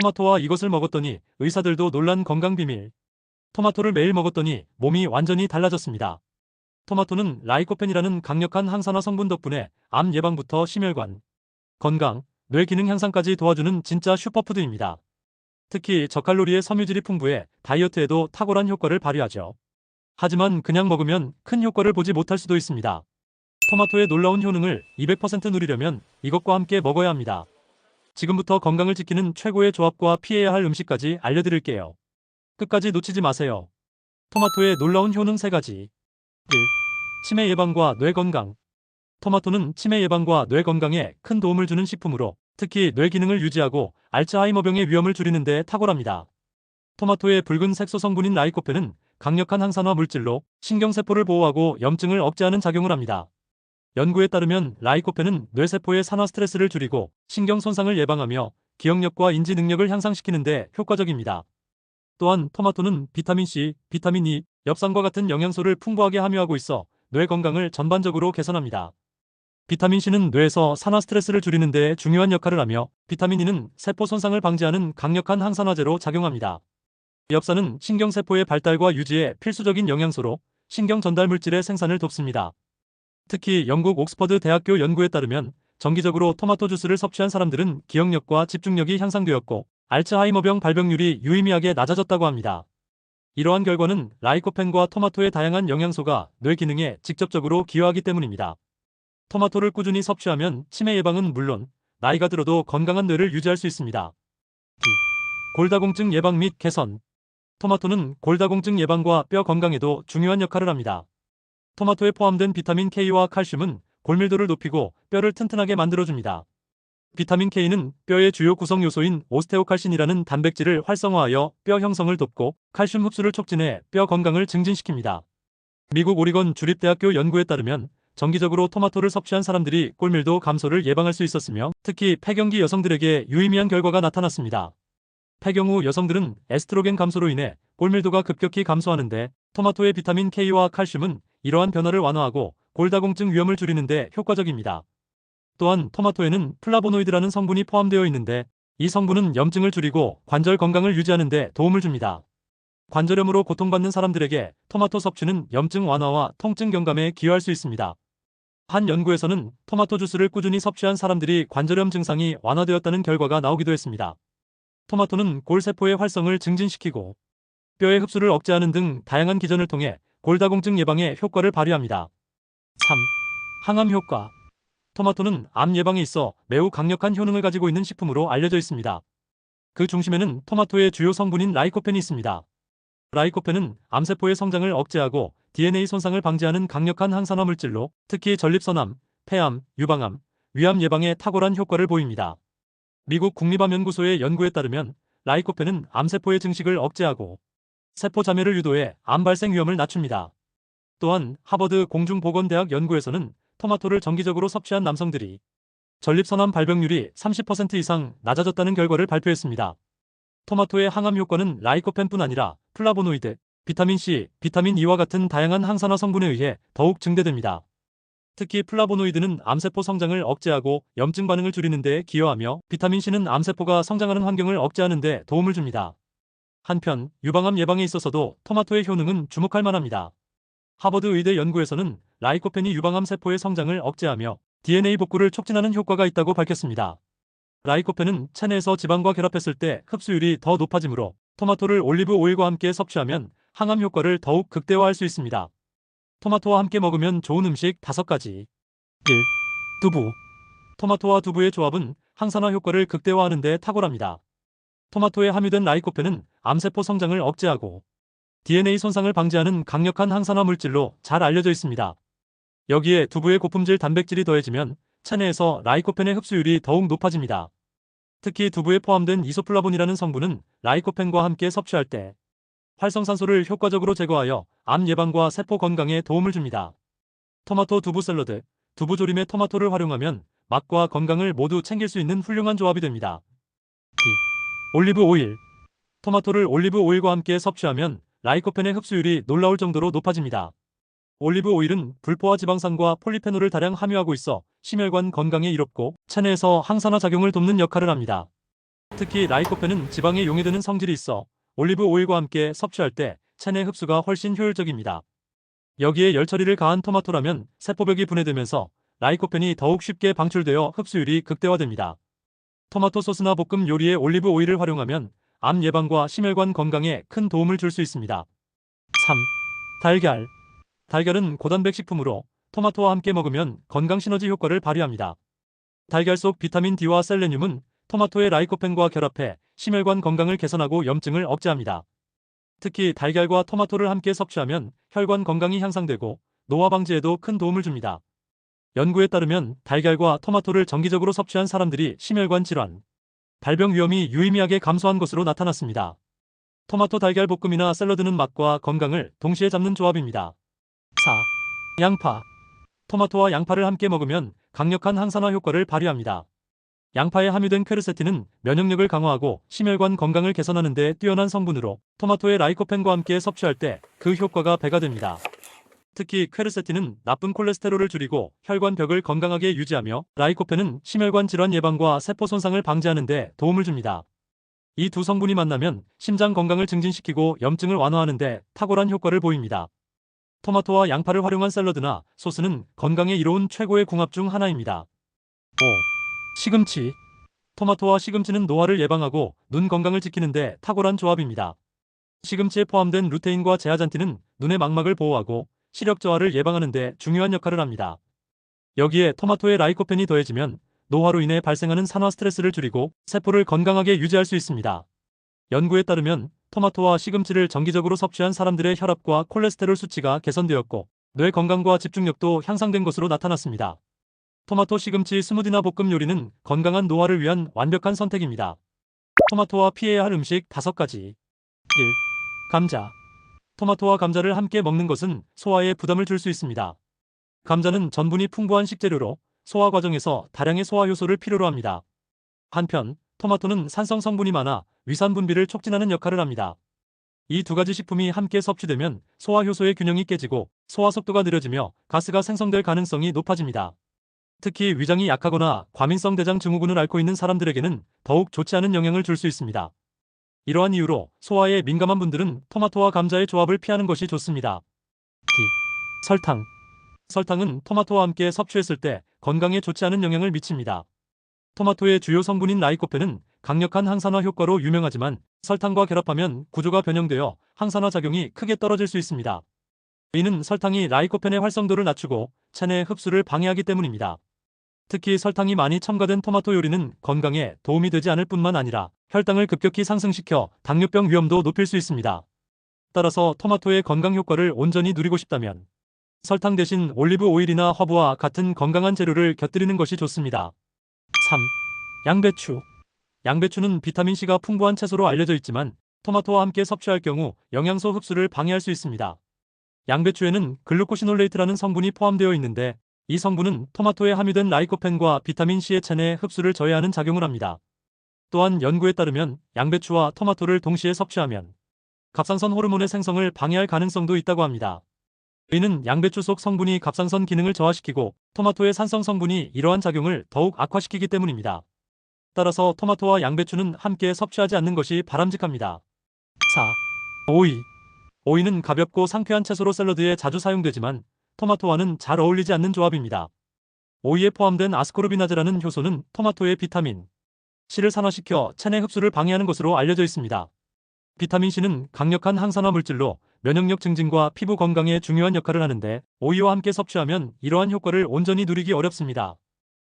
토마토와 이것을 먹었더니 의사들도 놀란 건강 비밀. 토마토를 매일 먹었더니 몸이 완전히 달라졌습니다. 토마토는 라이코펜이라는 강력한 항산화 성분 덕분에 암 예방부터 심혈관, 건강, 뇌 기능 향상까지 도와주는 진짜 슈퍼푸드입니다. 특히 저칼로리의 섬유질이 풍부해 다이어트에도 탁월한 효과를 발휘하죠. 하지만 그냥 먹으면 큰 효과를 보지 못할 수도 있습니다. 토마토의 놀라운 효능을 200% 누리려면 이것과 함께 먹어야 합니다. 지금부터 건강을 지키는 최고의 조합과 피해야 할 음식까지 알려드릴게요. 끝까지 놓치지 마세요. 토마토의 놀라운 효능 3가지. 1. 치매 예방과 뇌 건강. 토마토는 치매 예방과 뇌 건강에 큰 도움을 주는 식품으로 특히 뇌 기능을 유지하고 알츠하이머병의 위험을 줄이는 데 탁월합니다. 토마토의 붉은 색소 성분인 라이코펜은 강력한 항산화 물질로 신경세포를 보호하고 염증을 억제하는 작용을 합니다. 연구에 따르면 라이코펜은 뇌세포의 산화 스트레스를 줄이고 신경 손상을 예방하며 기억력과 인지 능력을 향상시키는 데 효과적입니다. 또한 토마토는 비타민C, 비타민 E, 엽산과 같은 영양소를 풍부하게 함유하고 있어 뇌 건강을 전반적으로 개선합니다. 비타민C는 뇌에서 산화 스트레스를 줄이는 데 중요한 역할을 하며 비타민 E는 세포 손상을 방지하는 강력한 항산화제로 작용합니다. 엽산은 신경세포의 발달과 유지에 필수적인 영양소로 신경 전달 물질의 생산을 돕습니다. 특히 영국 옥스퍼드 대학교 연구에 따르면 정기적으로 토마토 주스를 섭취한 사람들은 기억력과 집중력이 향상되었고 알츠하이머병 발병률이 유의미하게 낮아졌다고 합니다. 이러한 결과는 라이코펜과 토마토의 다양한 영양소가 뇌 기능에 직접적으로 기여하기 때문입니다. 토마토를 꾸준히 섭취하면 치매 예방은 물론 나이가 들어도 건강한 뇌를 유지할 수 있습니다. 골다공증 예방 및 개선. 토마토는 골다공증 예방과 뼈 건강에도 중요한 역할을 합니다. 토마토에 포함된 비타민 K와 칼슘은 골밀도를 높이고 뼈를 튼튼하게 만들어줍니다. 비타민 K는 뼈의 주요 구성 요소인 오스테오칼신이라는 단백질을 활성화하여 뼈 형성을 돕고 칼슘 흡수를 촉진해 뼈 건강을 증진시킵니다. 미국 오리건 주립대학교 연구에 따르면 정기적으로 토마토를 섭취한 사람들이 골밀도 감소를 예방할 수 있었으며 특히 폐경기 여성들에게 유의미한 결과가 나타났습니다. 폐경 후 여성들은 에스트로겐 감소로 인해 골밀도가 급격히 감소하는데 토마토의 비타민 K와 칼슘은 이러한 변화를 완화하고 골다공증 위험을 줄이는 데 효과적입니다. 또한 토마토에는 플라보노이드라는 성분이 포함되어 있는데 이 성분은 염증을 줄이고 관절 건강을 유지하는 데 도움을 줍니다. 관절염으로 고통받는 사람들에게 토마토 섭취는 염증 완화와 통증 경감에 기여할 수 있습니다. 한 연구에서는 토마토 주스를 꾸준히 섭취한 사람들이 관절염 증상이 완화되었다는 결과가 나오기도 했습니다. 토마토는 골세포의 활성을 증진시키고 뼈의 흡수를 억제하는 등 다양한 기전을 통해 골다공증 예방에 효과를 발휘합니다. 3. 항암 효과. 토마토는 암 예방에 있어 매우 강력한 효능을 가지고 있는 식품으로 알려져 있습니다. 그 중심에는 토마토의 주요 성분인 라이코펜이 있습니다. 라이코펜은 암세포의 성장을 억제하고 DNA 손상을 방지하는 강력한 항산화 물질로 특히 전립선암, 폐암, 유방암, 위암 예방에 탁월한 효과를 보입니다. 미국 국립암연구소의 연구에 따르면 라이코펜은 암세포의 증식을 억제하고 세포 자멸을 유도해 암 발생 위험을 낮춥니다. 또한 하버드 공중보건대학 연구에서는 토마토를 정기적으로 섭취한 남성들이 전립선암 발병률이 30% 이상 낮아졌다는 결과를 발표했습니다. 토마토의 항암 효과는 라이코펜뿐 아니라 플라보노이드, 비타민C, 비타민 E와 같은 다양한 항산화 성분에 의해 더욱 증대됩니다. 특히 플라보노이드는 암세포 성장을 억제하고 염증 반응을 줄이는 데 기여하며 비타민C는 암세포가 성장하는 환경을 억제하는 데 도움을 줍니다. 한편 유방암 예방에 있어서도 토마토의 효능은 주목할 만합니다. 하버드 의대 연구에서는 라이코펜이 유방암 세포의 성장을 억제하며 DNA 복구를 촉진하는 효과가 있다고 밝혔습니다. 라이코펜은 체내에서 지방과 결합했을 때 흡수율이 더 높아지므로 토마토를 올리브 오일과 함께 섭취하면 항암 효과를 더욱 극대화할 수 있습니다. 토마토와 함께 먹으면 좋은 음식 5가지. 1. 두부. 토마토와 두부의 조합은 항산화 효과를 극대화하는 데 탁월합니다. 토마토에 함유된 라이코펜은 암세포 성장을 억제하고 DNA 손상을 방지하는 강력한 항산화 물질로 잘 알려져 있습니다. 여기에 두부의 고품질 단백질이 더해지면 체내에서 라이코펜의 흡수율이 더욱 높아집니다. 특히 두부에 포함된 이소플라본이라는 성분은 라이코펜과 함께 섭취할 때 활성산소를 효과적으로 제거하여 암 예방과 세포 건강에 도움을 줍니다. 토마토 두부 샐러드. 두부조림에 토마토를 활용하면 맛과 건강을 모두 챙길 수 있는 훌륭한 조합이 됩니다. 2. 올리브 오일. 토마토를 올리브 오일과 함께 섭취하면 라이코펜의 흡수율이 놀라울 정도로 높아집니다. 올리브 오일은 불포화 지방산과 폴리페놀을 다량 함유하고 있어 심혈관 건강에 이롭고 체내에서 항산화 작용을 돕는 역할을 합니다. 특히 라이코펜은 지방에 용해드는 성질이 있어 올리브 오일과 함께 섭취할 때 체내 흡수가 훨씬 효율적입니다. 여기에 열 처리를 가한 토마토라면 세포벽이 분해되면서 라이코펜이 더욱 쉽게 방출되어 흡수율이 극대화됩니다. 토마토 소스나 볶음 요리에 올리브 오일을 활용하면 암 예방과 심혈관 건강에 큰 도움을 줄 수 있습니다. 3. 달걀. 달걀은 고단백 식품으로 토마토와 함께 먹으면 건강 시너지 효과를 발휘합니다. 달걀 속 비타민 D와 셀레늄은 토마토의 라이코펜과 결합해 심혈관 건강을 개선하고 염증을 억제합니다. 특히 달걀과 토마토를 함께 섭취하면 혈관 건강이 향상되고 노화 방지에도 큰 도움을 줍니다. 연구에 따르면 달걀과 토마토를 정기적으로 섭취한 사람들이 심혈관 질환, 발병 위험이 유의미하게 감소한 것으로 나타났습니다. 토마토 달걀 볶음이나 샐러드는 맛과 건강을 동시에 잡는 조합입니다. 4. 양파. 토마토와 양파를 함께 먹으면 강력한 항산화 효과를 발휘합니다. 양파에 함유된 퀘르세틴은 면역력을 강화하고 심혈관 건강을 개선하는 데 뛰어난 성분으로 토마토의 라이코펜과 함께 섭취할 때 그 효과가 배가 됩니다. 특히 퀘르세틴은 나쁜 콜레스테롤을 줄이고 혈관벽을 건강하게 유지하며 라이코펜은 심혈관 질환 예방과 세포 손상을 방지하는 데 도움을 줍니다. 이 두 성분이 만나면 심장 건강을 증진시키고 염증을 완화하는 데 탁월한 효과를 보입니다. 토마토와 양파를 활용한 샐러드나 소스는 건강에 이로운 최고의 궁합 중 하나입니다. 5. 시금치. 토마토와 시금치는 노화를 예방하고 눈 건강을 지키는 데 탁월한 조합입니다. 시금치에 포함된 루테인과 제아잔틴은 눈의 망막을 보호하고 시력 저하를 예방하는 데 중요한 역할을 합니다. 여기에 토마토의 라이코펜이 더해지면 노화로 인해 발생하는 산화 스트레스를 줄이고 세포를 건강하게 유지할 수 있습니다. 연구에 따르면 토마토와 시금치를 정기적으로 섭취한 사람들의 혈압과 콜레스테롤 수치가 개선되었고 뇌 건강과 집중력도 향상된 것으로 나타났습니다. 토마토 시금치 스무디나 볶음 요리는 건강한 노화를 위한 완벽한 선택입니다. 토마토와 피해야 할 음식 5가지. 1. 감자. 토마토와 감자를 함께 먹는 것은 소화에 부담을 줄 수 있습니다. 감자는 전분이 풍부한 식재료로 소화 과정에서 다량의 소화 효소를 필요로 합니다. 한편 토마토는 산성 성분이 많아 위산 분비를 촉진하는 역할을 합니다. 이 두 가지 식품이 함께 섭취되면 소화 효소의 균형이 깨지고 소화 속도가 느려지며 가스가 생성될 가능성이 높아집니다. 특히 위장이 약하거나 과민성 대장 증후군을 앓고 있는 사람들에게는 더욱 좋지 않은 영향을 줄 수 있습니다. 이러한 이유로 소화에 민감한 분들은 토마토와 감자의 조합을 피하는 것이 좋습니다. D. 설탕. 설탕은 토마토와 함께 섭취했을 때 건강에 좋지 않은 영향을 미칩니다. 토마토의 주요 성분인 라이코펜은 강력한 항산화 효과로 유명하지만 설탕과 결합하면 구조가 변형되어 항산화 작용이 크게 떨어질 수 있습니다. 이는 설탕이 라이코펜의 활성도를 낮추고 체내 흡수를 방해하기 때문입니다. 특히 설탕이 많이 첨가된 토마토 요리는 건강에 도움이 되지 않을 뿐만 아니라 혈당을 급격히 상승시켜 당뇨병 위험도 높일 수 있습니다. 따라서 토마토의 건강 효과를 온전히 누리고 싶다면 설탕 대신 올리브 오일이나 허브와 같은 건강한 재료를 곁들이는 것이 좋습니다. 3. 양배추. 양배추는 비타민C가 풍부한 채소로 알려져 있지만 토마토와 함께 섭취할 경우 영양소 흡수를 방해할 수 있습니다. 양배추에는 글루코시놀레이트라는 성분이 포함되어 있는데 이 성분은 토마토에 함유된 라이코펜과 비타민C의 체내 흡수를 저해하는 작용을 합니다. 또한 연구에 따르면 양배추와 토마토를 동시에 섭취하면 갑상선 호르몬의 생성을 방해할 가능성도 있다고 합니다. 이는 양배추 속 성분이 갑상선 기능을 저하시키고 토마토의 산성 성분이 이러한 작용을 더욱 악화시키기 때문입니다. 따라서 토마토와 양배추는 함께 섭취하지 않는 것이 바람직합니다. 4. 오이. 오이는 가볍고 상쾌한 채소로 샐러드에 자주 사용되지만 토마토와는 잘 어울리지 않는 조합입니다. 오이에 포함된 아스코르비나제라는 효소는 토마토의 비타민 C를 산화시켜 체내 흡수를 방해하는 것으로 알려져 있습니다. 비타민 C는 강력한 항산화 물질로 면역력 증진과 피부 건강에 중요한 역할을 하는데 오이와 함께 섭취하면 이러한 효과를 온전히 누리기 어렵습니다.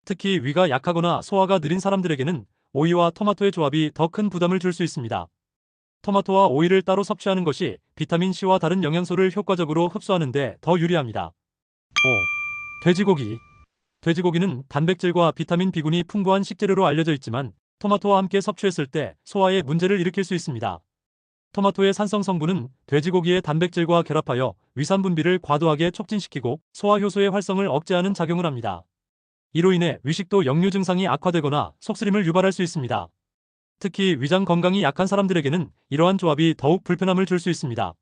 특히 위가 약하거나 소화가 느린 사람들에게는 오이와 토마토의 조합이 더 큰 부담을 줄 수 있습니다. 토마토와 오이를 따로 섭취하는 것이 비타민 C와 다른 영양소를 효과적으로 흡수하는 데 더 유리합니다. 5. 돼지고기. 돼지고기는 단백질과 비타민 B군이 풍부한 식재료로 알려져 있지만 토마토와 함께 섭취했을 때 소화에 문제를 일으킬 수 있습니다. 토마토의 산성 성분은 돼지고기의 단백질과 결합하여 위산 분비를 과도하게 촉진시키고 소화 효소의 활성을 억제하는 작용을 합니다. 이로 인해 위식도 역류 증상이 악화되거나 속쓰림을 유발할 수 있습니다. 특히 위장 건강이 약한 사람들에게는 이러한 조합이 더욱 불편함을 줄 수 있습니다.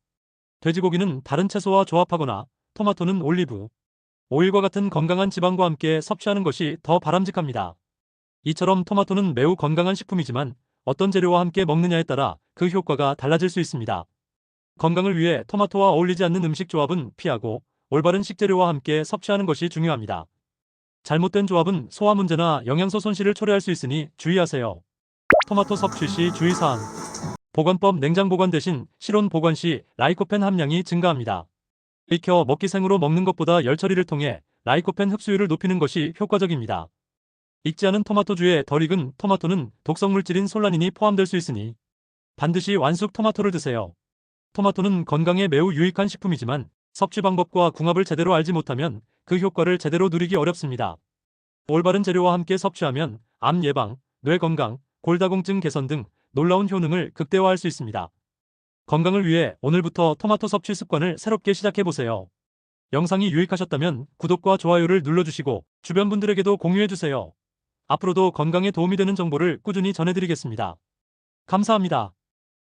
돼지고기는 다른 채소와 조합하거나 토마토는 올리브 오일과 같은 건강한 지방과 함께 섭취하는 것이 더 바람직합니다. 이처럼 토마토는 매우 건강한 식품이지만 어떤 재료와 함께 먹느냐에 따라 그 효과가 달라질 수 있습니다. 건강을 위해 토마토와 어울리지 않는 음식 조합은 피하고 올바른 식재료와 함께 섭취하는 것이 중요합니다. 잘못된 조합은 소화 문제나 영양소 손실을 초래할 수 있으니 주의하세요. 토마토 섭취 시 주의사항. 보관법. 냉장 보관 대신 실온 보관 시 라이코펜 함량이 증가합니다. 익혀 먹기 생으로 먹는 것보다 열 처리를 통해 라이코펜 흡수율을 높이는 것이 효과적입니다. 익지 않은 토마토주에 덜 익은 토마토는 독성 물질인 솔라닌이 포함될 수 있으니 반드시 완숙 토마토를 드세요. 토마토는 건강에 매우 유익한 식품이지만 섭취 방법과 궁합을 제대로 알지 못하면 그 효과를 제대로 누리기 어렵습니다. 올바른 재료와 함께 섭취하면 암 예방, 뇌 건강, 골다공증 개선 등 놀라운 효능을 극대화할 수 있습니다. 건강을 위해 오늘부터 토마토 섭취 습관을 새롭게 시작해보세요. 영상이 유익하셨다면 구독과 좋아요를 눌러주시고 주변 분들에게도 공유해주세요. 앞으로도 건강에 도움이 되는 정보를 꾸준히 전해드리겠습니다. 감사합니다.